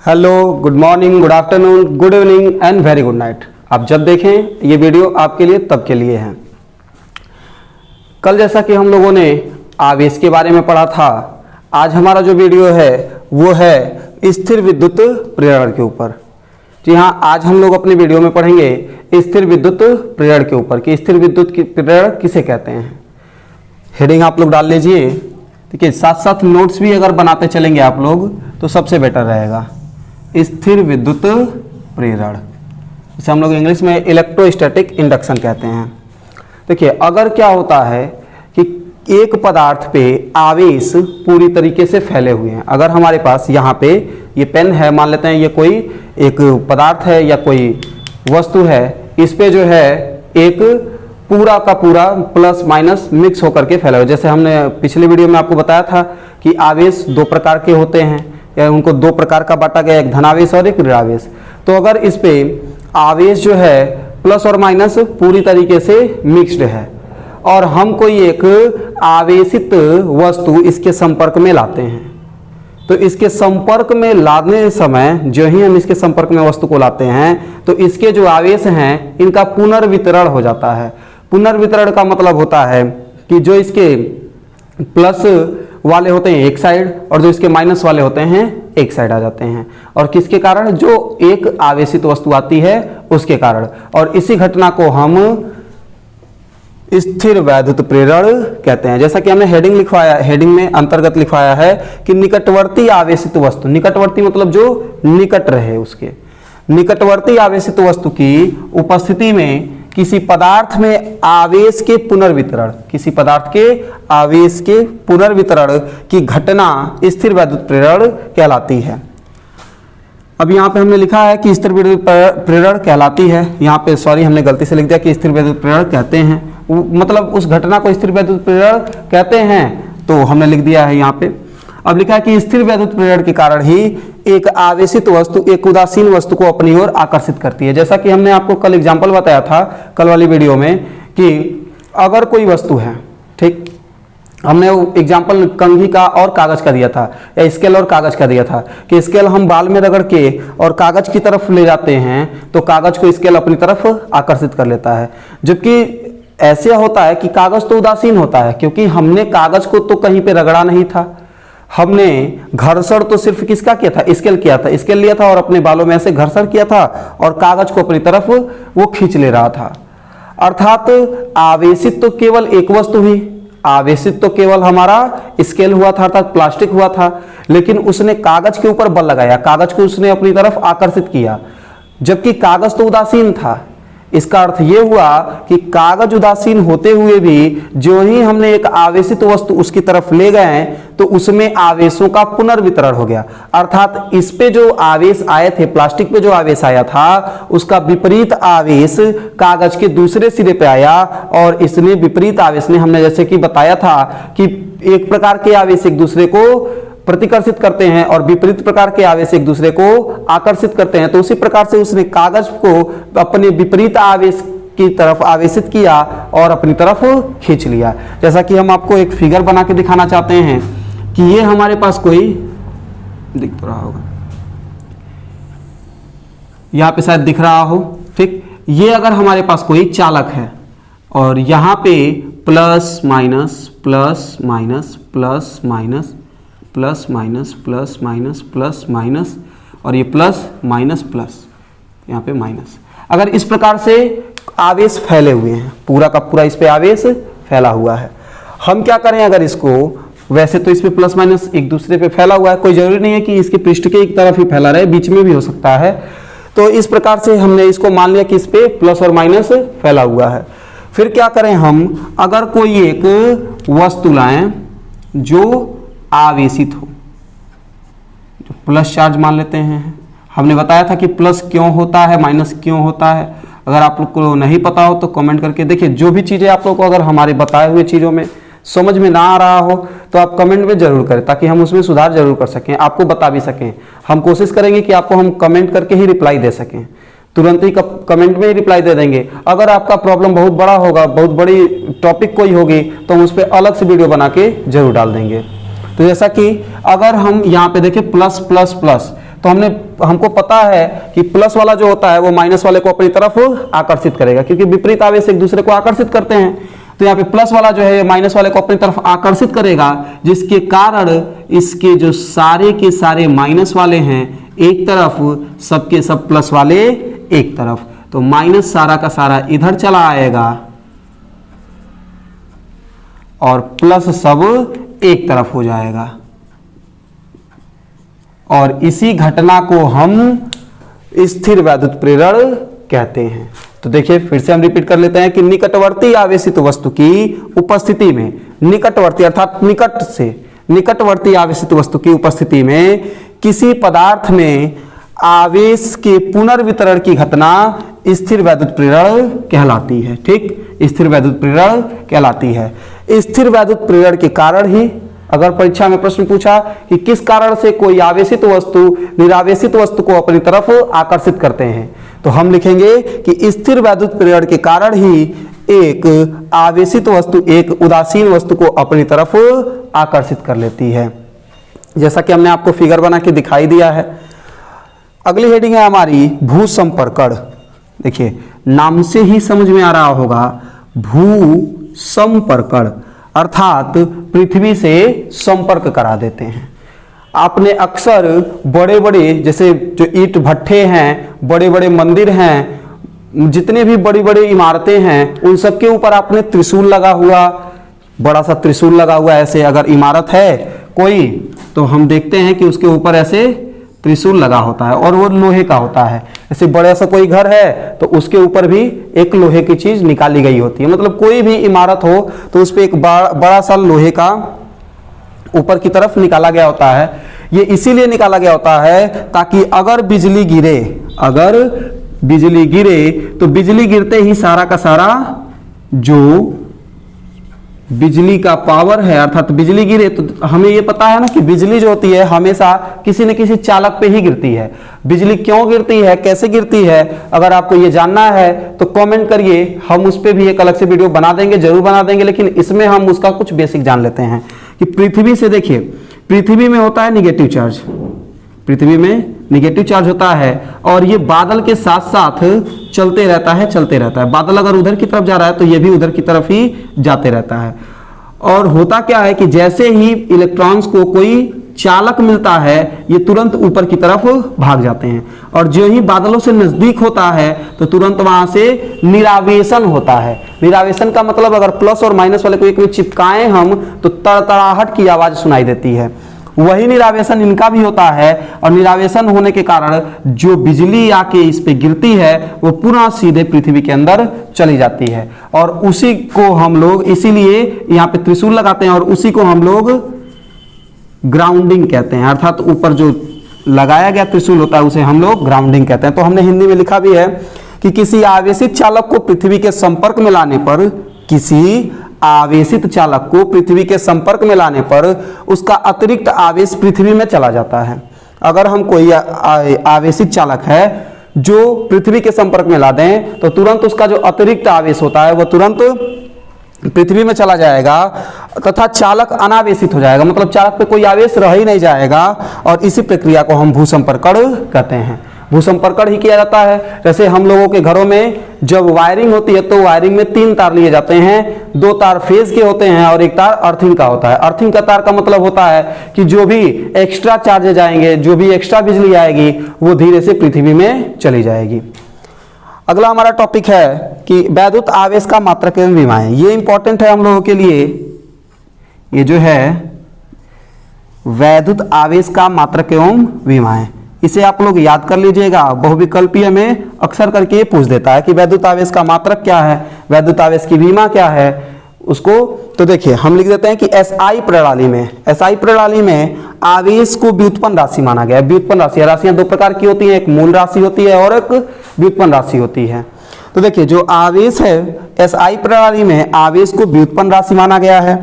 Hello, good morning, good afternoon, good evening and very good night. आप जब देखें ये वीडियो आपके लिए तब के लिए है। कल जैसा कि हम लोगों ने आवेश के बारे में पढ़ा था, आज हमारा जो वीडियो है वो है स्थिर विद्युत प्रेरण के ऊपर। जी हाँ, आज हम लोग अपने वीडियो में पढ़ेंगे स्थिर विद्युत प्रेरण के ऊपर कि स्थिर विद्युत प्रेरण किसे कहते हैं। हेडिंग आप लोग डाल लीजिए। देखिए, साथ साथ नोट्स भी अगर बनाते चलेंगे आप लोग तो सबसे बेटर रहेगा। स्थिर विद्युत प्रेरण, इसे हम लोग इंग्लिश में इलेक्ट्रोस्टैटिक इंडक्शन कहते हैं। देखिए, अगर क्या होता है कि एक पदार्थ पे आवेश पूरी तरीके से फैले हुए हैं। अगर हमारे पास यहाँ पे ये पेन है, मान लेते हैं ये कोई एक पदार्थ है या कोई वस्तु है, इस पे जो है एक पूरा का पूरा प्लस माइनस मिक्स होकर के फैला हुआ। जैसे हमने पिछले वीडियो में आपको बताया था कि आवेश दो प्रकार के होते हैं, या उनको दो प्रकार का बांटा गया, एक धनावेश और एक ऋणावेश। तो अगर इस पे आवेश जो है प्लस और माइनस पूरी तरीके से मिक्स्ड है और हम कोई एक आवेशित वस्तु इसके संपर्क में लाते हैं, तो इसके संपर्क में लाने समय जो ही हम इसके संपर्क में वस्तु को लाते हैं तो इसके जो आवेश हैं इनका पुनर्वितरण हो जाता है। पुनर्वितरण का मतलब होता है कि जो इसके प्लस वाले होते हैं एक साइड और जो इसके माइनस वाले होते हैं एक साइड आ जाते हैं। और किसके कारण? जो एक आवेशित वस्तु आती है उसके कारण। और इसी घटना को हम स्थिर वैद्युत प्रेरण कहते हैं। जैसा कि हमने हेडिंग लिखवाया, हेडिंग में अंतर्गत लिखवाया है कि निकटवर्ती आवेशित वस्तु, निकटवर्ती मतलब जो निकट रहे उसके, निकटवर्ती आवेशित वस्तु की उपस्थिति में किसी पदार्थ में आवेश के पुनर्वितरण, किसी पदार्थ के आवेश के पुनर्वितरण की घटना स्थिर वैद्युत प्रेरण कहलाती है। अब यहाँ पे हमने लिखा है कि स्थिर विद्युत प्रेरण कहलाती है। यहाँ पे सॉरी, हमने गलती से लिख दिया कि स्थिर विद्युत प्रेरण कहते हैं, मतलब उस घटना को स्थिर विद्युत प्रेरण कहते हैं, तो हमने लिख दिया है यहाँ पे। अब लिखा है कि स्थिर वैद्युत प्रेरण के कारण ही एक आवेशित वस्तु एक उदासीन वस्तु को अपनी ओर आकर्षित करती है। जैसा कि हमने आपको कल एग्जाम्पल बताया था, कल वाली वीडियो में, कि अगर कोई वस्तु है, ठीक, हमने एग्जाम्पल कंघी का और कागज का दिया था, या स्केल और कागज का दिया था कि स्केल हम बाल में रगड़ के और कागज की तरफ ले जाते हैं तो कागज को स्केल अपनी तरफ आकर्षित कर लेता है। जबकि ऐसे होता है कि कागज तो उदासीन होता है, क्योंकि हमने कागज को तो कहीं पे रगड़ा नहीं था, हमने घर्षण तो सिर्फ किसका किया था? स्केल किया था, स्केल लिया था और अपने बालों में ऐसे घर्षण किया था और कागज को अपनी तरफ वो खींच ले रहा था। अर्थात आवेशित तो केवल एक वस्तु हुई, आवेशित तो केवल हमारा स्केल हुआ था, अर्थात प्लास्टिक हुआ था, लेकिन उसने कागज के ऊपर बल लगाया, कागज को उसने अपनी तरफ आकर्षित किया, जबकि कागज तो उदासीन था। इसका अर्थ यह हुआ कि कागज उदासीन होते हुए भी जो ही हमने एक आवेशित वस्तु उसकी तरफ ले गए तो उसमें आवेशों का पुनर्वितरण हो गया। अर्थात इस पे जो आवेश आए थे, प्लास्टिक पे जो आवेश आया था, उसका विपरीत आवेश कागज के दूसरे सिरे पे आया और इसने विपरीत आवेश ने, हमने जैसे कि बताया था कि एक प्रकार के आवेश एक दूसरे को प्रतिकर्षित करते हैं और विपरीत प्रकार के आवेश एक दूसरे को आकर्षित करते हैं, तो उसी प्रकार से उसने कागज को अपने विपरीत आवेश की तरफ आवेशित किया और अपनी तरफ खींच लिया। जैसा कि हम आपको एक फिगर बना के दिखाना चाहते हैं कि ये हमारे पास कोई, दिख तो रहा होगा, यहाँ पे शायद दिख रहा हो, ठीक, ये अगर हमारे पास कोई चालक है और यहाँ पे plus minus plus minus plus minus plus minus plus minus plus minus और ये प्लस माइनस प्लस, यहाँ पे माइनस, अगर इस प्रकार से आवेश फैले हुए हैं, पूरा का पूरा इस पे आवेश फैला हुआ है, हम क्या करें? अगर इसको, वैसे तो इस पे प्लस माइनस एक दूसरे पे फैला हुआ है, कोई जरूरी नहीं है कि इसके पृष्ठ के एक तरफ ही फैला रहे, बीच में भी हो सकता है। तो इस प्रकार से हमने इसको मान लिया कि इस पे प्लस और माइनस फैला हुआ है। फिर क्या करें हम? अगर कोई एक वस्तु लाएं जो आवेशित हो, जो प्लस चार्ज मान लेते हैं, हमने बताया था कि प्लस क्यों होता है, माइनस क्यों होता है। अगर आप लोग को नहीं पता हो तो कमेंट करके देखिए। जो भी चीज़ें आप लोग को अगर हमारे बताए हुए चीज़ों में समझ में ना आ रहा हो तो आप कमेंट में जरूर करें, ताकि हम उसमें सुधार जरूर कर सकें, आपको बता भी सकें। हम कोशिश करेंगे कि आपको हम कमेंट करके ही रिप्लाई दे सकें, तुरंत ही कमेंट में ही रिप्लाई दे देंगे। अगर आपका प्रॉब्लम बहुत बड़ा होगा, बहुत बड़ी टॉपिक कोई होगी, तो हम उस पर अलग से वीडियो बना के जरूर डाल देंगे। तो जैसा कि अगर हम यहाँ पे देखें प्लस प्लस प्लस, तो हमको पता है कि प्लस वाला जो होता है वो माइनस वाले को अपनी तरफ आकर्षित करेगा, क्योंकि विपरीत आवेश एक दूसरे को आकर्षित करते हैं। तो यहाँ पे प्लस वाला जो है माइनस वाले को अपनी तरफ आकर्षित करेगा, जिसके कारण इसके जो सारे के सारे माइनस वाले हैं एक तरफ, सबके सब प्लस वाले एक तरफ, तो माइनस सारा का सारा इधर चला आएगा और प्लस सब एक तरफ हो जाएगा। और इसी घटना को हम स्थिर वैद्युत प्रेरण कहते हैं। तो देखिए फिर से हम रिपीट कर लेते हैं कि निकटवर्ती आवेशित वस्तु की उपस्थिति में, निकटवर्ती अर्थात निकट से निकटवर्ती आवेशित वस्तु की उपस्थिति में किसी पदार्थ में आवेश के पुनर्वितरण की घटना स्थिर वैद्युत प्रेरण कहलाती है। ठीक, स्थिर वैद्युत प्रेरण कहलाती है। स्थिर वैद्युत प्रेरण के कारण ही, अगर परीक्षा में प्रश्न पूछा कि किस कारण से कोई आवेशित वस्तु निरावेशित वस्तु को अपनी तरफ आकर्षित करते हैं, तो हम लिखेंगे कि स्थिर वैद्युत प्रेरण के कारण ही एक आवेशित वस्तु एक उदासीन वस्तु को अपनी तरफ आकर्षित कर लेती है, जैसा कि हमने आपको फिगर बना के दिखाई दिया है। अगली हेडिंग है हमारी भूसंपर्कण। देखिए नाम से ही समझ में आ रहा होगा, भूसंपर्कण अर्थात पृथ्वी से संपर्क करा देते हैं। आपने अक्सर बड़े बड़े जैसे जो ईंट भट्ठे हैं, बड़े बड़े मंदिर हैं, जितने भी बड़ी बड़ी इमारतें हैं, उन सब के ऊपर आपने त्रिशूल लगा हुआ, बड़ा सा त्रिशूल लगा हुआ ऐसे अगर इमारत है कोई, तो हम देखते हैं कि उसके ऊपर ऐसे त्रिशूल लगा होता है और वो लोहे का होता है। ऐसे बड़ा सा कोई घर है तो उसके ऊपर भी एक लोहे की चीज निकाली गई होती है। मतलब कोई भी इमारत हो तो उस पर एक बड़ा सा लोहे का ऊपर की तरफ निकाला गया होता है। ये इसीलिए निकाला गया होता है ताकि अगर बिजली गिरे तो बिजली गिरते ही सारा का सारा जो बिजली का पावर है, अर्थात बिजली गिरे तो हमें ये पता है ना कि बिजली जो होती है हमेशा किसी न किसी चालक पे ही गिरती है। बिजली क्यों गिरती है, कैसे गिरती है, अगर आपको ये जानना है तो कमेंट करिए, हम उस पर भी एक अलग से वीडियो बना देंगे, जरूर बना देंगे। लेकिन इसमें हम उसका कुछ बेसिक जान लेते हैं कि पृथ्वी से, देखिए पृथ्वी में होता है निगेटिव चार्ज, पृथ्वी में निगेटिव चार्ज होता है और ये बादल के साथ साथ चलते रहता है। बादल अगर उधर की तरफ जा रहा है तो ये भी उधर की तरफ ही जाते रहता है। और होता क्या है कि जैसे ही इलेक्ट्रॉन्स को कोई चालक मिलता है ये तुरंत ऊपर की तरफ भाग जाते हैं, और जो ही बादलों से नजदीक होता है तो तुरंत वहां से निरावेशन होता है। निरावेशन का मतलब अगर प्लस और माइनस वाले को एक में चिपकाएं हम तो तड़तड़ाहट की आवाज सुनाई देती है, वही निरावेशन इनका भी होता है। और निरावेशन होने के कारण जो बिजली आके इस पे गिरती है वो पुनः सीधे पृथ्वी के अंदर चली जाती है, और उसी को हम लोग इसीलिए यहाँ पे त्रिशूल लगाते हैं और उसी को हम लोग ग्राउंडिंग कहते हैं। अर्थात ऊपर जो लगाया गया त्रिशूल होता है उसे हम लोग ग्राउंडिंग कहते हैं। तो हमने हिंदी में लिखा भी है कि किसी आवेशित चालक को पृथ्वी के संपर्क में लाने पर, किसी आवेशित चालक को पृथ्वी के संपर्क में लाने पर उसका अतिरिक्त आवेश पृथ्वी में चला जाता है। अगर हम कोई आवेशित चालक है जो पृथ्वी के संपर्क में ला दें तो तुरंत उसका जो अतिरिक्त आवेश होता है वो तुरंत पृथ्वी में चला जाएगा तथा चालक अनावेशित हो जाएगा, मतलब चालक पे कोई आवेश रह ही नहीं जाएगा, और इसी प्रक्रिया को हम भूसंपर्कण कहते हैं। भूसंपर्कण ही किया जाता है। जैसे हम लोगों के घरों में जब वायरिंग होती है तो वायरिंग में 3 तार लिए जाते हैं, 2 तार फेज के होते हैं और 1 तार अर्थिंग का होता है। अर्थिंग का तार का मतलब होता है कि जो भी एक्स्ट्रा चार्जेज जाएंगे, जो भी एक्स्ट्रा बिजली आएगी वो धीरे से पृथ्वी में चली जाएगी। अगला हमारा टॉपिक है कि वैद्युत आवेश का मात्रक एवं विमाएं। ये इंपॉर्टेंट है हम लोगों के लिए। ये जो है वैद्युत आवेश का मात्रक एवं विमाएं, इसे आप लोग याद कर लीजिएगा। बहुविकल्पीय में अक्सर करके ये पूछ देता है कि वैद्युत आवेश का मात्रक क्या है, वैद्युत आवेश की विमा क्या है उसको। तो देखिए हम लिख देते हैं कि एसआई प्रणाली में आवेश को व्युत्पन्न राशि माना गया है। व्युत्पन्न राशि, राशियां 2 प्रकार की होती हैं, एक मूल राशि होती है और एक व्युत्पन्न राशि होती है। तो देखिए जो आवेश है एसआई प्रणाली में आवेश को व्युत्पन्न राशि माना गया है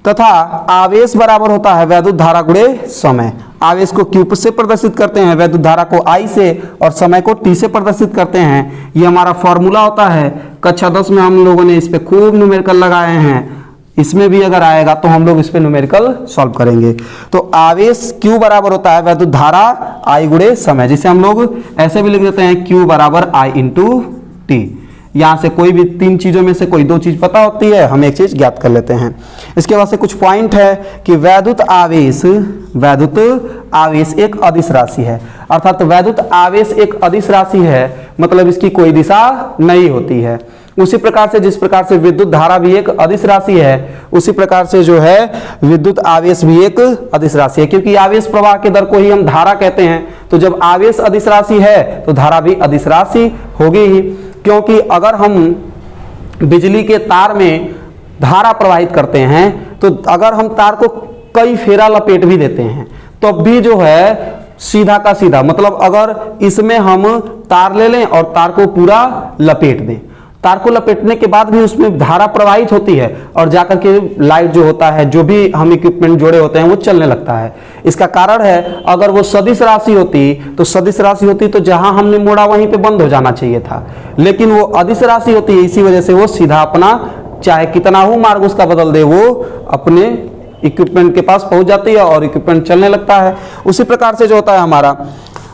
तथा आवेश बराबर होता है वैद्युत धारा गुणे समय। आवेश को Q से प्रदर्शित करते हैं, वैद्युत धारा को I से और समय को T से प्रदर्शित करते हैं। ये हमारा फॉर्मूला होता है। कक्षा 10 में हम लोगों ने इस पे खूब न्यूमेरिकल लगाए हैं। इसमें भी अगर आएगा तो हम लोग इस पे न्यूमेरिकल सॉल्व करेंगे। तो आवेश Q बराबर होता है वैद्युत धारा I गुणे समय, जिसे हम लोग ऐसे भी लिख देते हैं Q बराबर I इंटू टी। यहाँ से कोई भी तीन चीजों में से कोई दो चीज पता होती है, हम एक चीज ज्ञात कर लेते हैं। इसके बाद से कुछ पॉइंट है कि वैद्युत आवेश एक अदिश राशि है, अर्थात वैद्युत आवेश एक अदिश राशि है, मतलब इसकी कोई दिशा नहीं होती है। उसी प्रकार से जिस प्रकार से विद्युत धारा भी एक अदिश राशि है, उसी प्रकार से जो है विद्युत आवेश भी एक अदिश राशि है, क्योंकि आवेश प्रवाह के दर को ही हम धारा कहते हैं। तो जब आवेश अदिश राशि है तो धारा भी अदिश राशि होगी ही, क्योंकि अगर हम बिजली के तार में धारा प्रवाहित करते हैं तो अगर हम तार को कई फेरा लपेट भी देते हैं तो भी जो है सीधा का सीधा, मतलब अगर इसमें हम तार ले लें और तार को पूरा लपेट दें, तार को लपेटने के बाद भी उसमें धारा प्रवाहित होती है और जाकर के लाइट जो होता है, जो भी हम इक्विपमेंट जोड़े होते हैं वो चलने लगता है। इसका कारण है अगर वो सदिश राशि होती तो जहां हमने मोड़ा वहीं पे बंद हो जाना चाहिए था, लेकिन वो अदिश राशि होती है, इसी वजह से वो सीधा अपना चाहे कितना हो मार्ग उसका बदल दे, वो अपने इक्विपमेंट के पास पहुंच जाती है और इक्विपमेंट चलने लगता है। उसी प्रकार से जो होता है हमारा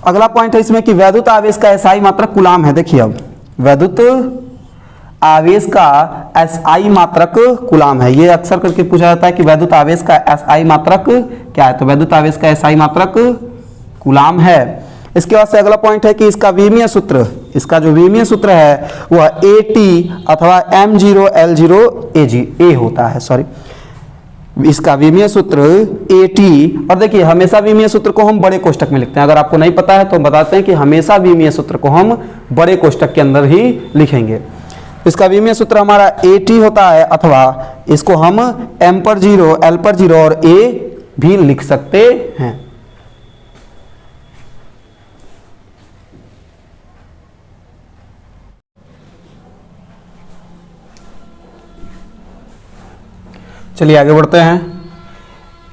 अगला पॉइंट है इसमें कि वैद्युत आवेश का एसआई मात्रक कूलाम है। देखिए अब वैद्युत आवेश का एसआई मात्रक कूलाम है। ये अक्सर करके पूछा जाता है कि वैद्युत आवेश का एसआई मात्रक क्या है, तो वैद्युत आवेश का एसआई मात्रक कूलाम है। इसके बाद से अगला पॉइंट है कि इसका विमीय सूत्र, इसका जो विमीय सूत्र है वह AT अथवा M0L0 होता है, सॉरी इसका विमीय सूत्र AT। और देखिए हमेशा विमीय सूत्र को हम बड़े कोष्टक में लिखते हैं, अगर आपको नहीं पता है तो हम बताते हैं कि हमेशा विमीय सूत्र को हम बड़े कोष्टक के अंदर ही लिखेंगे। इसका विमीय सूत्र हमारा AT होता है, अथवा इसको हम M पर 0, L पर 0 और A भी लिख सकते हैं। चलिए आगे बढ़ते हैं।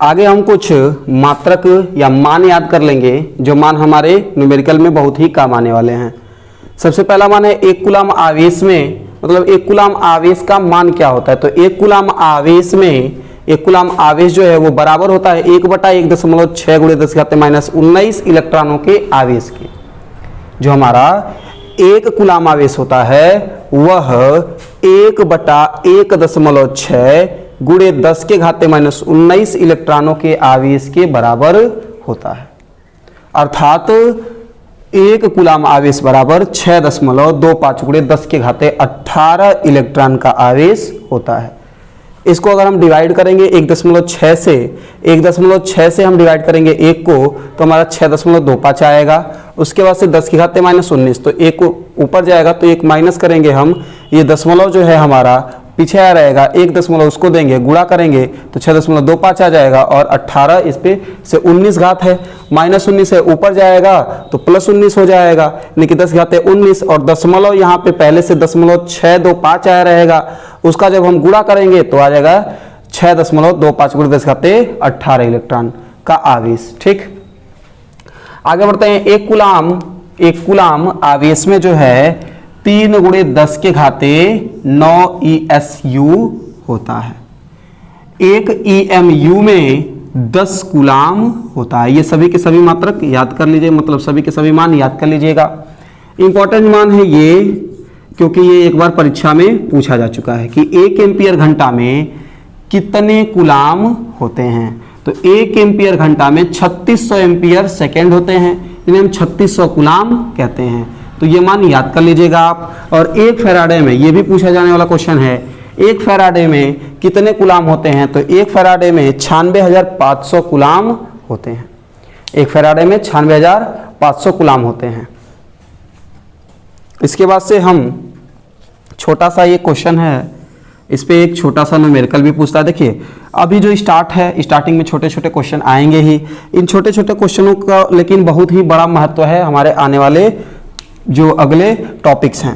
आगे हम कुछ मात्रक या मान याद कर लेंगे, जो मान हमारे न्यूमेरिकल में बहुत ही काम आने वाले हैं। सबसे पहला मान है एक कूलाम आवेश में, मतलब एक कूलाम आवेश का मान क्या होता है। तो एक कूलाम आवेश में, एक कूलाम आवेश जो है वो बराबर होता है 1/1.6 × 10⁻⁻19 इलेक्ट्रॉनों के आवेश के। जो हमारा एक कूलाम आवेश होता है वह 1/1.6 गुणे 10⁻⁻19 इलेक्ट्रॉनों के आवेश के बराबर होता है। अर्थात एक कूलाम आवेश बराबर 6.25 गुणे 10⁻18 इलेक्ट्रॉन का आवेश होता है। इसको अगर हम डिवाइड करेंगे 1.6 से, 1.6 से हम डिवाइड करेंगे 1 को तो हमारा 6.25 आएगा। उसके बाद से 10⁻⁻19, तो 1 को ऊपर जाएगा तो 1 माइनस करेंगे हम, ये दशमलव जो है हमारा पीछे आ रहेगा, 1 दशमलव उसको देंगे, गुणा करेंगे तो 6.25 आ जाएगा और 18 इस पे से 19 घात है, -19 है ऊपर जाएगा तो +19 हो जाएगा, यानी कि 10⁻19 और दशमलव यहाँ पे पहले से 0.625 आया रहेगा, उसका जब हम गुणा करेंगे तो आ जाएगा 6.25 × 10⁻18 इलेक्ट्रॉन का आवेश। ठीक, आगे बढ़ते हैं। एक कूलाम आवेश में जो है 3 × 10⁹ ESU होता है। एक EMU में 10 कूलाम होता है। ये सभी के सभी मात्रक याद कर लीजिए, मतलब सभी के सभी मान याद कर लीजिएगा। इंपॉर्टेंट मान है ये, क्योंकि ये एक बार परीक्षा में पूछा जा चुका है कि 1 एम्पियर घंटा में कितने कूलाम होते हैं। तो 1 एम्पियर घंटा में 3600 एम्पियर सेकेंड होते हैं, इन्हें हम 3600 कूलाम कहते हैं। तो ये मान याद कर लीजिएगा आप। और 1 फैराडे में, ये भी पूछा जाने वाला क्वेश्चन है, 1 फैराडे में कितने कूलाम होते हैं। तो 1 फैराडे में 96,500 कूलाम होते हैं। 1 फैराडे में 96,500 कूलाम होते हैं। इसके बाद से हम छोटा सा ये क्वेश्चन है, इस पे एक छोटा सा न्यूमेरिकल भी पूछता है। देखिए अभी जो स्टार्ट है, स्टार्टिंग में छोटे छोटे क्वेश्चन आएंगे ही। इन छोटे छोटे क्वेश्चनों का लेकिन बहुत ही बड़ा महत्व है हमारे आने वाले जो अगले टॉपिक्स हैं।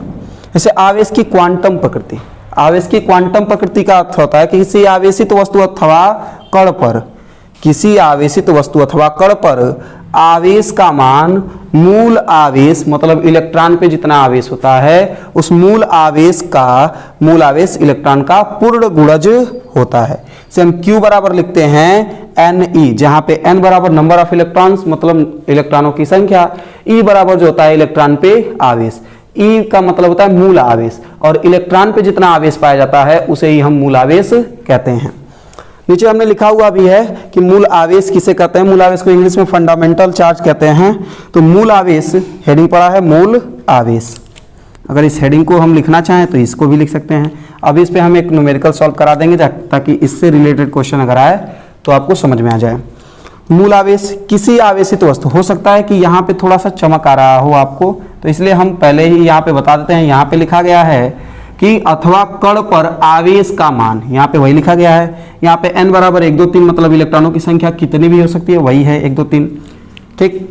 जैसे आवेश की क्वांटम प्रकृति। आवेश की क्वांटम प्रकृति का अर्थ होता है कि किसी आवेशित वस्तु अथवा कण पर, किसी आवेशित वस्तु अथवा कण पर आवेश का मान मूल आवेश मतलब इलेक्ट्रॉन पे जितना आवेश होता है उस मूल आवेश इलेक्ट्रॉन का पूर्ण गुणज होता है। इसे हम Q बराबर लिखते हैं Ne, जहां पे N बराबर नंबर ऑफ इलेक्ट्रॉन्स मतलब इलेक्ट्रॉनों की संख्या, E बराबर जो होता है इलेक्ट्रॉन पे आवेश। E का मतलब होता है मूल आवेश और इलेक्ट्रॉन पे जितना आवेश पाया जाता है उसे ही हम मूल आवेश कहते हैं। नीचे हमने लिखा हुआ भी है कि मूल आवेश किसे कहते हैं। मूल आवेश को इंग्लिश में फंडामेंटल चार्ज कहते हैं। तो मूल आवेश हेडिंग पड़ा है मूल आवेश। अगर इस हेडिंग को हम लिखना चाहें तो इसको भी लिख सकते हैं। अब इस पे हम एक न्यूमेरिकल सॉल्व करा देंगे ताकि इससे रिलेटेड क्वेश्चन अगर आए तो आपको समझ में आ जाए। मूल आवेश किसी आवेशित वस्तु, हो सकता है कि यहाँ पे थोड़ा सा चमक आ रहा हो आपको, तो इसलिए हम पहले ही यहाँ पे बता देते हैं। यहाँ पे लिखा गया है कि अथवा कण पर आवेश का मान, यहाँ पे वही लिखा गया है। यहाँ पे n बराबर 1 2 3 मतलब इलेक्ट्रॉनों की संख्या कितनी भी हो सकती है, वही है 1 2 3। ठीक।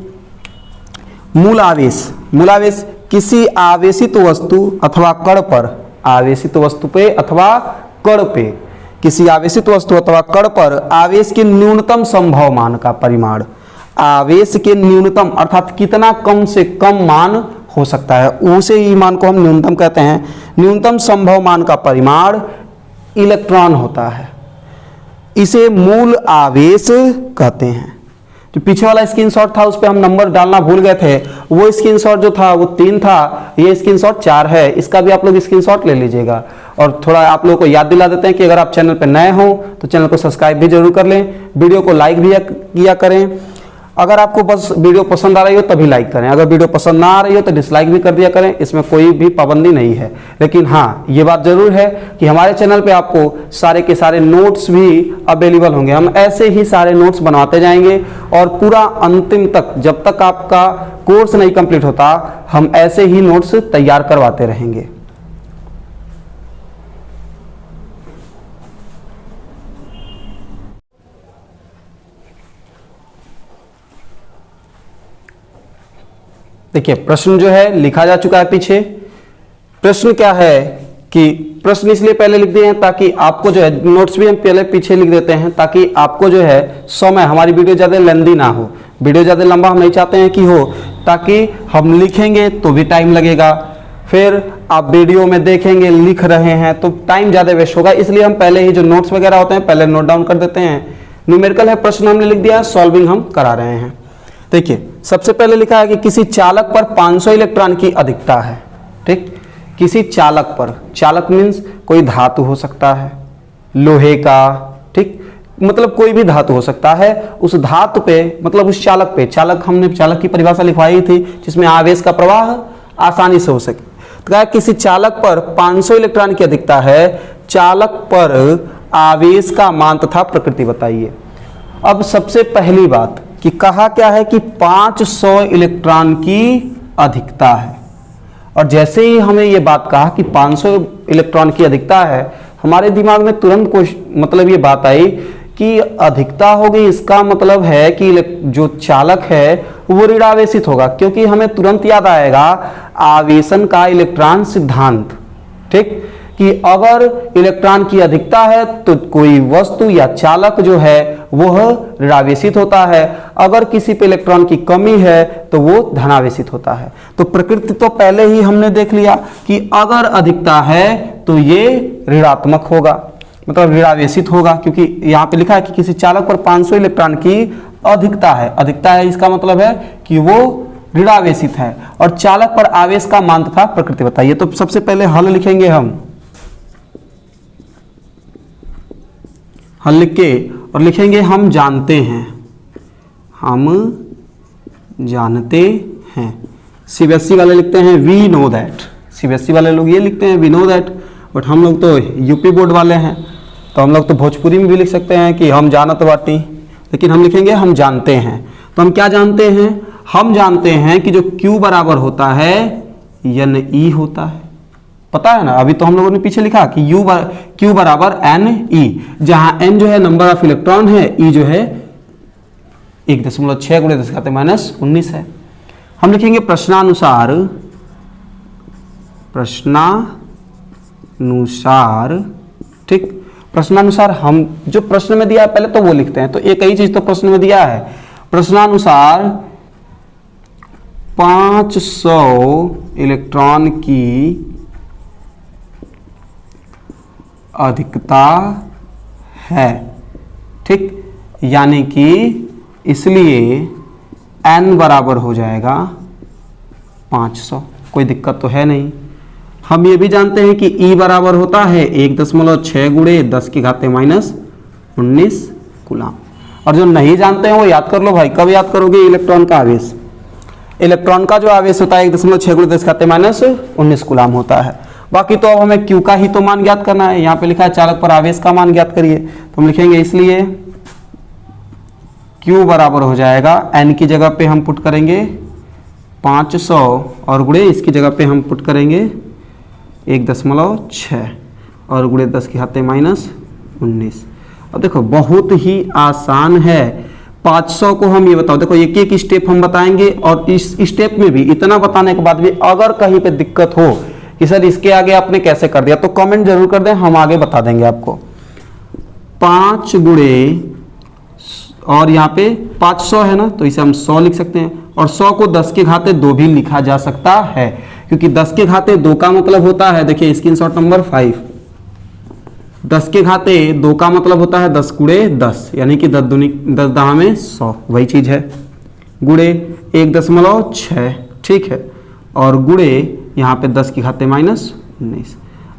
मूल आवेश किसी आवेशित वस्तु अथवा कण पर, आवेशित वस्तु पे अथवा कण पे, किसी आवेशित वस्तु अथवा कण पर आवेश के न्यूनतम संभव मान का परिमाण, आवेश के न्यूनतम अर्थात कितना कम से कम मान हो सकता है उसे ही मान को हम न्यूनतम कहते हैं। न्यूनतम संभव मान का परिमाण इलेक्ट्रॉन होता है, इसे मूल आवेश कहते हैं। जो पीछे वाला स्क्रीनशॉट था उस पे हम नंबर डालना भूल गए थे, वो स्क्रीनशॉट जो था वो 3 था, ये स्क्रीनशॉट 4 है। इसका भी आप लोग स्क्रीनशॉट ले लीजिएगा। और थोड़ा आप लोगों को याद दिला देते हैं कि अगर आप चैनल पर नए हो तो चैनल को सब्सक्राइब भी जरूर कर लें, वीडियो को लाइक भी किया करें। अगर आपको बस वीडियो पसंद आ रही हो तभी लाइक करें, अगर वीडियो पसंद ना आ रही हो तो डिसलाइक भी कर दिया करें, इसमें कोई भी पाबंदी नहीं है। लेकिन हाँ, ये बात जरूर है कि हमारे चैनल पे आपको सारे के सारे नोट्स भी अवेलेबल होंगे। हम ऐसे ही सारे नोट्स बनवाते जाएंगे और पूरा अंतिम तक, जब तक आपका कोर्स नहीं कंप्लीट होता, हम ऐसे ही नोट्स तैयार करवाते रहेंगे। देखिए प्रश्न जो है लिखा जा चुका है पीछे। प्रश्न क्या है कि प्रश्न इसलिए पहले लिख दिए हैं ताकि आपको जो है, नोट्स भी हम पहले पीछे लिख देते हैं ताकि आपको जो है समय, हमारी वीडियो ज़्यादा लेंदी ना हो, वीडियो ज़्यादा लंबा हम नहीं चाहते हैं कि हो, ताकि हम लिखेंगे तो भी टाइम लगेगा, फिर आप वीडियो में देखेंगे लिख रहे हैं तो टाइम ज़्यादा वेस्ट होगा। इसलिए हम पहले ही जो नोट्स वगैरह होते हैं पहले नोट डाउन कर देते हैं। न्यूमेरिकल है, प्रश्न हमने लिख दिया है, सॉल्विंग हम करा रहे हैं। देखिए सबसे पहले लिखा है कि किसी चालक पर 500 इलेक्ट्रॉन की अधिकता है। ठीक, किसी चालक पर, चालक मीन्स कोई धातु हो सकता है, लोहे का, ठीक, मतलब कोई भी धातु हो सकता है। उस धातु पे मतलब उस चालक पे, चालक हमने चालक की परिभाषा लिखवाई थी जिसमें आवेश का प्रवाह आसानी से हो सके। तो कहा किसी चालक पर 500 इलेक्ट्रॉन की अधिकता है, चालक पर आवेश का मान तथा प्रकृति बताइए। अब सबसे पहली बात कि कहा क्या है कि 500 इलेक्ट्रॉन की अधिकता है, और जैसे ही हमें यह बात कहा कि 500 इलेक्ट्रॉन की अधिकता है, हमारे दिमाग में तुरंत कुछ मतलब ये बात आई कि अधिकता होगी, इसका मतलब है कि जो चालक है वो ऋणावेशित होगा, क्योंकि हमें तुरंत याद आएगा आवेशन का इलेक्ट्रॉन सिद्धांत। ठीक, कि अगर इलेक्ट्रॉन की अधिकता है तो कोई वस्तु या चालक जो है वह ऋणावेशित होता है, अगर किसी पे इलेक्ट्रॉन की कमी है तो वो धनावेशित होता है। तो प्रकृति तो पहले ही हमने देख लिया कि अगर अधिकता है तो ये ऋणात्मक होगा, मतलब ऋणावेशित होगा, क्योंकि यहाँ पे लिखा है कि किसी चालक पर 500 इलेक्ट्रॉन की अधिकता है। अधिकता है इसका मतलब है कि वो ऋणावेशित है। और चालक पर आवेश का मान तथा प्रकृति बताइए। तो सबसे पहले हल लिखेंगे, हम हल लिख के और लिखेंगे हम जानते हैं, हम जानते हैं। सीबीएसई वाले लिखते हैं वी नो दैट, सीबीएसई वाले लोग ये लिखते हैं वी नो दैट, बट हम लोग तो यूपी बोर्ड वाले हैं तो हम लोग तो भोजपुरी में भी लिख सकते हैं कि हम जानत बाटी, लेकिन हम लिखेंगे हम जानते हैं। तो हम क्या जानते हैं, हम जानते हैं कि जो Q बराबर होता है Ne होता है, पता है ना। अभी तो हम लोगों ने पीछे लिखा कि Q बराबर Ne, जहां N जो है नंबर ऑफ इलेक्ट्रॉन है, E जो है 1.6 × 10⁻⁻⁹ है। हम लिखेंगे प्रश्नानुसार, प्रश्नानुसार, ठीक, प्रश्नानुसार हम जो प्रश्न में दिया है पहले तो वो लिखते हैं, तो एक ही चीज तो प्रश्न में दिया है। प्रश्नानुसार 500 इलेक्ट्रॉन की अधिकता है, ठीक। यानी कि इसलिए n बराबर हो जाएगा 500। कोई दिक्कत तो है नहीं। हम ये भी जानते हैं कि E बराबर होता है 1.6 गुणे 10 की घाते -19 कूलाम। और जो नहीं जानते हैं वो याद कर लो भाई। कब याद करोगे? इलेक्ट्रॉन का आवेश। इलेक्ट्रॉन का जो आवेश होता है 1.6 गुणे 10 की घाते -19 कूलाम होता है। बाकी तो अब हमें Q का ही तो मान ज्ञात करना है। यहाँ पे लिखा है चालक पर आवेश का मान ज्ञात करिए, तो हम लिखेंगे इसलिए Q बराबर हो जाएगा, N की जगह पे हम पुट करेंगे 500 और गुणे इसकी जगह पे हम पुट करेंगे 1.6 और गुणे 10 की घाते -19। अब देखो बहुत ही आसान है। 500 को हम ये बताओ, देखो एक एक स्टेप हम बताएंगे और इस स्टेप में भी इतना बताने के बाद भी अगर कहीं पे दिक्कत हो कि सर इसके आगे आपने कैसे कर दिया, तो कमेंट जरूर कर दें, हम आगे बता देंगे आपको। 5 गुणे और यहाँ पे 500 है ना, तो इसे हम 100 लिख सकते हैं और 100 को 10 के घाते 2 भी लिखा जा सकता है, क्योंकि 10 के घाते 2 का मतलब होता है, देखिए स्क्रीनशॉट नंबर 5, 10 के घाते 2 का मतलब होता है 10 गुणे 10, यानी कि 10 दूनी 10 दहा में 100, वही चीज है। गुणे 1.6, ठीक है, और गुणे यहाँ पे 10 की घाते -19।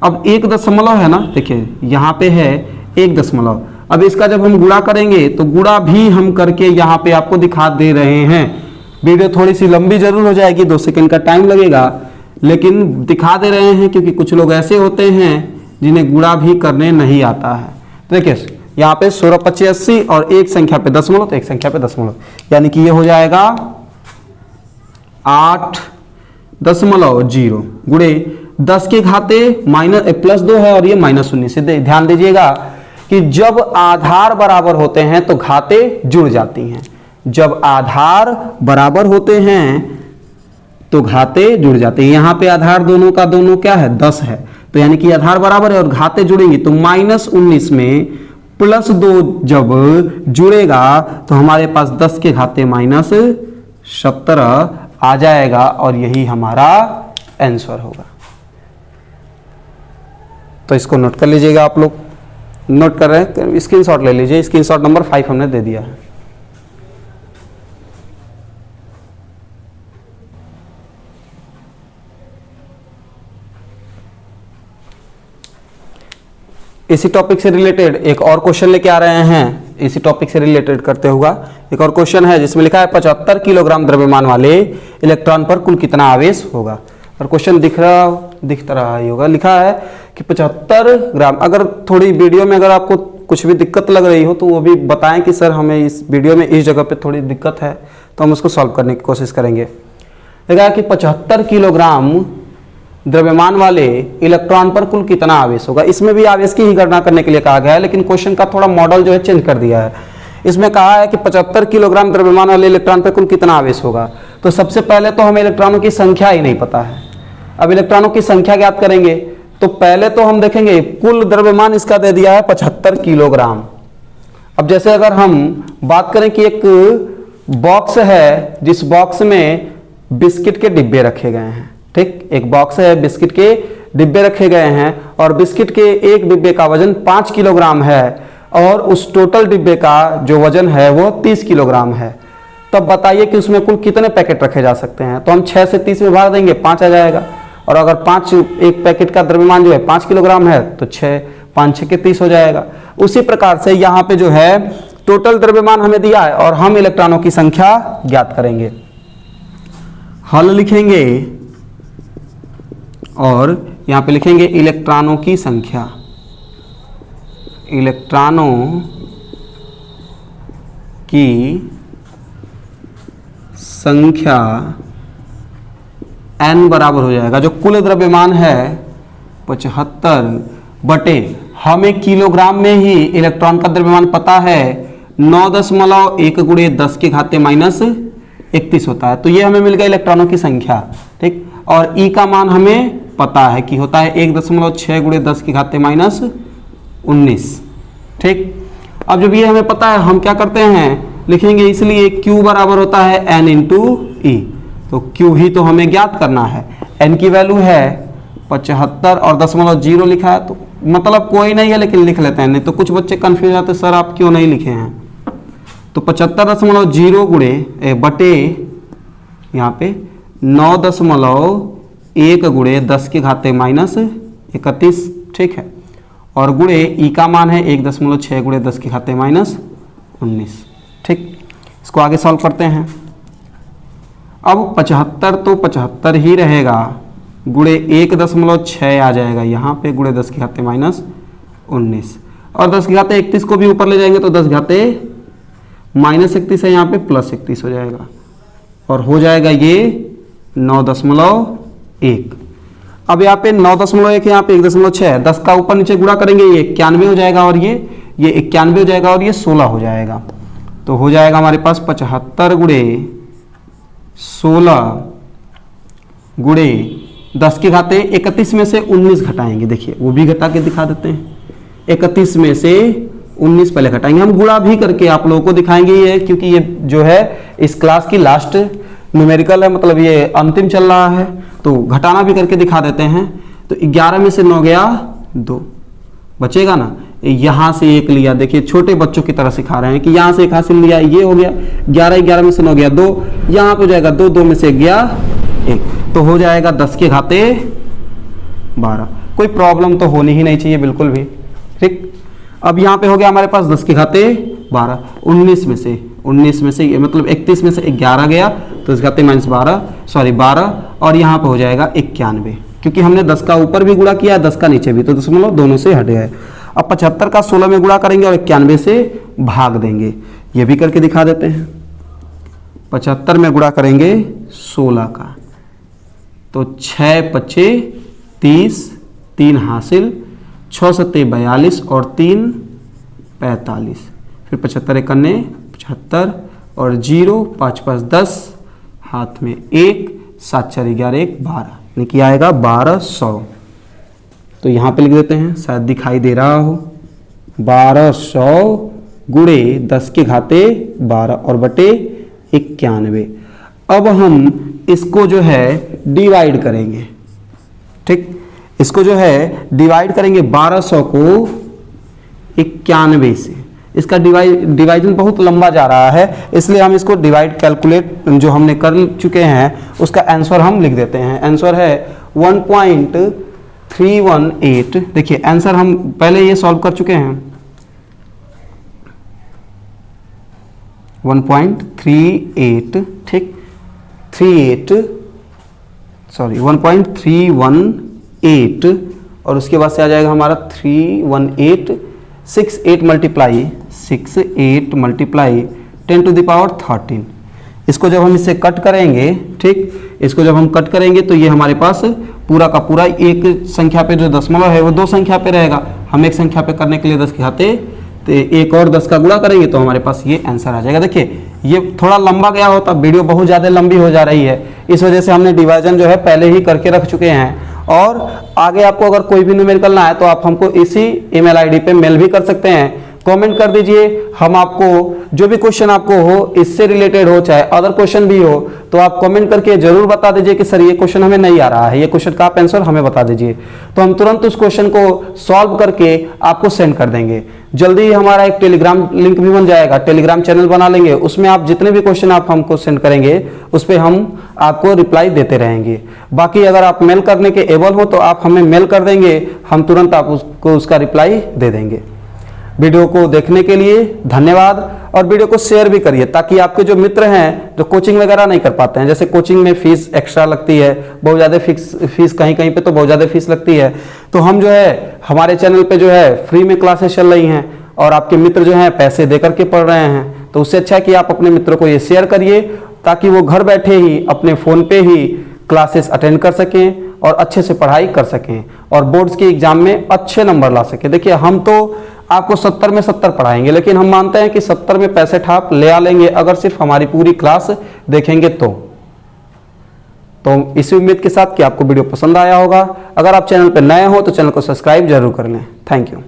अब 1 दशमलव है ना, देखिए यहाँ पे है 1 दशमलव। अब इसका जब हम गुणा करेंगे तो गुणा भी हम करके यहाँ पे आपको दिखा दे रहे हैं। वीडियो थोड़ी सी लंबी जरूर हो जाएगी, 2 सेकंड का टाइम लगेगा, लेकिन दिखा दे रहे हैं क्योंकि कुछ लोग ऐसे होते हैं जिन्हें गुणा भी करने नहीं आता है। तो देखिए यहाँ पे 16 25 80 और एक संख्या पे दशमलव, तो एक संख्या पे दशमलव, यानी कि ये हो जाएगा 8.0 गुणे 10 के घाते +2 है और ये -19। ध्यान दीजिएगा कि जब आधार बराबर होते हैं तो घाते जुड़ जाती हैं। जब आधार बराबर होते हैं तो घाते जुड़ जाते हैं। यहाँ पे आधार दोनों का दोनों क्या है? 10 है, तो यानी कि आधार बराबर है और घाते जुड़ेंगी, तो -19 में +2 जब जुड़ेगा तो हमारे पास 10 के घाते -17 आ जाएगा और यही हमारा आंसर होगा। तो इसको नोट कर लीजिएगा। आप लोग नोट कर रहे हैं, स्क्रीनशॉट ले लीजिए। स्क्रीनशॉट नंबर 5 हमने दे दिया है। इसी टॉपिक से रिलेटेड एक और क्वेश्चन लेके आ रहे हैं। इसी टॉपिक से रिलेटेड करते हुआ एक और क्वेश्चन है जिसमें लिखा है 75 किलोग्राम द्रव्यमान वाले इलेक्ट्रॉन पर कुल कितना आवेश होगा। और क्वेश्चन दिख रहा ही होगा, लिखा है कि 75 ग्राम। अगर थोड़ी वीडियो में अगर आपको कुछ भी दिक्कत लग रही हो तो वो भी बताएं कि सर हमें इस वीडियो में इस जगह पे थोड़ी दिक्कत है, तो हम उसको सॉल्व करने की कोशिश करेंगे। लिखा है कि 75 किलोग्राम द्रव्यमान वाले इलेक्ट्रॉन पर कुल कितना आवेश होगा। इसमें भी आवेश की ही गणना करने के लिए कहा गया है, लेकिन क्वेश्चन का थोड़ा मॉडल जो है चेंज कर दिया है। इसमें कहा है कि 75 किलोग्राम द्रव्यमान वाले इलेक्ट्रॉन पर कुल कितना आवेश होगा। तो सबसे पहले तो हमें इलेक्ट्रॉनों की संख्या ही नहीं पता है। अब इलेक्ट्रॉनों की संख्या ज्ञात करेंगे तो पहले तो हम देखेंगे कुल द्रव्यमान इसका दे दिया है 75 किलोग्राम। अब जैसे अगर हम बात करें कि एक बॉक्स है जिस बॉक्स में बिस्किट के डिब्बे रखे गए हैं, ठीक, एक बॉक्स है, बिस्किट के डिब्बे रखे गए हैं और बिस्किट के एक डिब्बे का वजन 5 किलोग्राम है और उस टोटल डिब्बे का जो वजन है वो 30 किलोग्राम है। तब बताइए कि उसमें कुल कितने पैकेट रखे जा सकते हैं। तो हम 6 से 30 में भाग देंगे, 5 आ जाएगा। और अगर 5 एक पैकेट का द्रव्यमान जो है 5 किलोग्राम है तो 5 6 के 30 हो जाएगा। उसी प्रकार से यहाँ पे जो है टोटल द्रव्यमान हमें दिया है और हम इलेक्ट्रॉनों की संख्या ज्ञात करेंगे। हल लिखेंगे और यहाँ पे लिखेंगे इलेक्ट्रॉनों की संख्या। इलेक्ट्रॉनों की संख्या n बराबर हो जाएगा, जो कुल द्रव्यमान है 75 बटे, हमें किलोग्राम में ही इलेक्ट्रॉन का द्रव्यमान पता है 9.1 गुणे 10 के घाते -31 होता है। तो ये हमें मिल गया इलेक्ट्रॉनों की संख्या, ठीक। और E का मान हमें पता है कि होता है 1.6 गुणे 10 के घाते -19, ठीक। अब जब ये हमें पता है हम क्या करते हैं, लिखेंगे इसलिए Q बराबर होता है N × E। तो क्यू ही तो हमें ज्ञात करना है। एन की वैल्यू है 75 और 0.0 लिखा है, तो मतलब कोई नहीं है लेकिन लिख लेते हैं, नहीं तो कुछ बच्चे कंफ्यूज आते सर आप क्यों नहीं लिखे हैं। तो 75.0 गुणे बटे यहाँ पे 9.1 गुणे 10 के घाते -31, ठीक है, और गुणे ई का मान है 1.6 गुणे 10 के घाते -19, ठीक। इसको आगे सॉल्व करते हैं। अब 75 तो 75 ही रहेगा, गुणे 1.6 आ जाएगा यहाँ पे, गुणे 10 के घाते -19, और 10 के घाते 31 को भी ऊपर ले जाएंगे तो 10 घाते -31 है, यहाँ पे +31 हो जाएगा, और हो जाएगा ये 9.1। अब यहाँ पे 9.1 यहाँ पे 1.6, 10 का ऊपर नीचे गुणा करेंगे ये 91 हो जाएगा, और ये 91 हो जाएगा, और ये 16 हो जाएगा। तो हो जाएगा हमारे पास 75 गुणे 16 गुणे 10 के घाते 31 में से 19 घटाएंगे, देखिए वो भी घटा के दिखा देते हैं। 31 में से 19 पहले घटाएंगे, हम गुणा भी करके आप लोगों को दिखाएंगे ये, क्योंकि ये जो है इस क्लास की लास्ट न्यूमेरिकल है, मतलब ये अंतिम चल रहा है, तो घटाना भी करके दिखा देते हैं। तो 11 में से 9 गया 2, बचेगा ना, यहाँ से 1 लिया, देखिए छोटे बच्चों की तरह सिखा रहे हैं कि यहाँ से 1 हासिल लिया, ये हो गया 11 में से 9 गया 2, यहाँ पे हो जाएगा 2 में से 1 गया 1, तो हो जाएगा 10 के घाते 12। कोई प्रॉब्लम तो होनी ही नहीं चाहिए बिल्कुल भी, ठीक। अब यहाँ पे हो गया हमारे पास 10 के घाते 12, 19 में से ये मतलब 31 में से 11 गया तो इसके घाते -12, और यहाँ पे हो जाएगा 91, क्योंकि हमने 10 का ऊपर भी गुणा किया, 10 का नीचे भी, तो दशमलव दोनों से हट गए। अब 75 का 16 में गुणा करेंगे और 91 से भाग देंगे, ये भी करके दिखा देते हैं। 75 में गुणा करेंगे 16 का, तो 6 × 30, 3 हासिल, 6 × 7 42 और 3 45, फिर 75 × 1 75 और 0 5 5 10, हाथ में 1, 7 4 11 1 12, यानी आएगा 1200। तो यहाँ पे लिख देते हैं, शायद दिखाई दे रहा हो, 1200 गुणे 10 के घाते 12 और बटे 91। अब हम इसको जो है डिवाइड करेंगे, ठीक, इसको जो है डिवाइड करेंगे 1200 को 91 से। इसका डिवाइजन बहुत लंबा जा रहा है, इसलिए हम इसको डिवाइड कैलकुलेट जो हमने कर चुके हैं उसका आंसर हम लिख देते हैं। आंसर है 1.318। देखिए आंसर हम पहले ये सॉल्व कर चुके हैं, 1.38, ठीक, 1.318, और उसके बाद से आ जाएगा हमारा 31868 मल्टीप्लाई 10⁻13। इसको जब हम इससे कट करेंगे, ठीक, इसको जब हम कट करेंगे तो ये हमारे पास पूरा का पूरा एक संख्या पे जो दशमलव है वो 2 संख्या पे रहेगा। हम एक संख्या पे करने के लिए 10 के घाते तो एक और 10 का गुणा करेंगे तो हमारे पास ये आंसर आ जाएगा। देखिए ये थोड़ा लंबा गया होता, वीडियो बहुत ज़्यादा लंबी हो जा रही है, इस वजह से हमने डिवीजन जो है पहले ही करके रख चुके हैं। और आगे आपको अगर कोई भी न्यूमेरिकल ना है तो आप हमको इसी ईमेल आईडी पे मेल भी कर सकते हैं, कमेंट कर दीजिए। हम आपको जो भी क्वेश्चन आपको हो, इससे रिलेटेड हो चाहे अदर क्वेश्चन भी हो, तो आप कमेंट करके जरूर बता दीजिए कि सर ये क्वेश्चन हमें नहीं आ रहा है, ये क्वेश्चन का आप आंसर हमें बता दीजिए, तो हम तुरंत उस क्वेश्चन को सॉल्व करके आपको सेंड कर देंगे। जल्दी ही हमारा एक टेलीग्राम लिंक भी बन जाएगा, टेलीग्राम चैनल बना लेंगे, उसमें आप जितने भी क्वेश्चन आप हमको सेंड करेंगे उस पर हम आपको रिप्लाई देते रहेंगे। बाकी अगर आप मेल करने के एबल हो तो आप हमें मेल कर देंगे, हम तुरंत आप उसको उसका रिप्लाई दे देंगे। वीडियो को देखने के लिए धन्यवाद, और वीडियो को शेयर भी करिए ताकि आपके जो मित्र हैं जो कोचिंग वगैरह नहीं कर पाते हैं, जैसे कोचिंग में फीस एक्स्ट्रा लगती है, बहुत ज़्यादा फीस कहीं कहीं पे तो बहुत ज़्यादा फीस लगती है, तो हम जो है हमारे चैनल पे जो है फ्री में क्लासेस चल रही हैं और आपके मित्र जो हैं पैसे दे करके पढ़ रहे हैं, तो उससे अच्छा है कि आप अपने मित्रों को ये शेयर करिए ताकि वो घर बैठे ही अपने फ़ोन पे ही क्लासेस अटेंड कर सकें और अच्छे से पढ़ाई कर सकें और बोर्ड्स के एग्जाम में अच्छे नंबर ला सकें। देखिए हम तो आपको 70 में 70 पढ़ाएंगे, लेकिन हम मानते हैं कि 70 में 65 आप ले आ लेंगे अगर सिर्फ हमारी पूरी क्लास देखेंगे तो इसी उम्मीद के साथ कि आपको वीडियो पसंद आया होगा। अगर आप चैनल पर नए हो तो चैनल को सब्सक्राइब जरूर कर लें। Thank you.